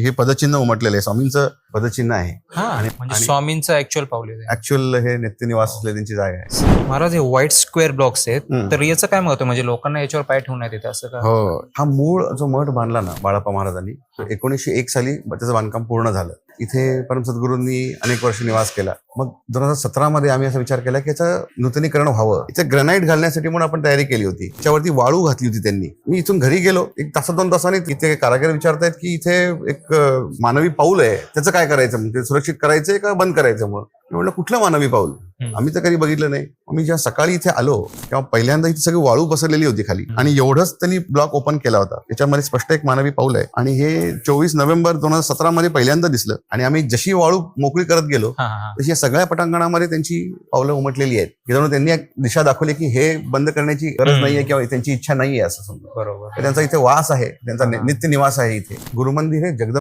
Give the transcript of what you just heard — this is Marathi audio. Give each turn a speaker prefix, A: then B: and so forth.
A: हे पदचिन्ह उमटलेलं आहे, स्वामींचं पदचिन्ह आहे.
B: म्हणजे स्वामींचं ऍक्च्युअल पावलेलं आहे.
A: ऍक्च्युअल हे नित्यनिवास असले त्यांची जागा आहे.
B: महाराज, हे व्हाईट स्क्वेअर ब्लॉक्स आहेत, तर याचं काय महत्व, म्हणजे लोकांना याच्यावर पाय ठेवण्यात येते असं का?
A: हो, हा मूळ जो मठ बांधला ना बाळाप्पा महाराजांनी, 1901 साली त्याचं बांधकाम पूर्ण झालं. इथे परम सद्गुरूंनी अनेक वर्ष निवास केला. मग 2017 मध्ये आम्ही असा विचार केला की याचं नूतनीकरण व्हावं. इथे ग्रॅनाइट घालण्यासाठी म्हणून आपण तयारी केली होती. त्याच्यावरती वाळू घातली होती त्यांनी. मी इथून घरी गेलो, 1 तास 2 तासांनी इथे कारागीर विचारतायत की इथे एक मानवी पाऊल आहे, त्याचं काय करायचं, म्हणजे सुरक्षित करायचंय का बंद करायचं? मग मी म्हटलं कुठलं मानवी पाऊल, आम्ही तर कधी बघितलं नाही. मी जेव्हा सकाळी इथे आलो तेव्हा पहिल्यांदा इथे सगळी वाळू पसरलेली होती खाली, आणि एवढंच त्यांनी ब्लॉक ओपन केला होता. त्याच्यामध्ये स्पष्ट एक मानवी पाऊल आहे, आणि हे 24 नोव्हेंबर 2017 मध्ये पहिल्यांदा दिसलं. आणि आम्ही जशी वाळू मोकळी करत गेलो तशी या सगळ्या पटांगणामध्ये त्यांची पावलं उमटलेली आहेत. त्यामुळे त्यांनी एक दिशा दाखवली की हे बंद करण्याची गरज नाहीये किंवा त्यांची इच्छा नाहीये असं समजा.
B: बरोबर.
A: त्यांचा इथे वास आहे, त्यांचा नित्य निवास आहे. इथे गुरुमंदिर हे जगदंब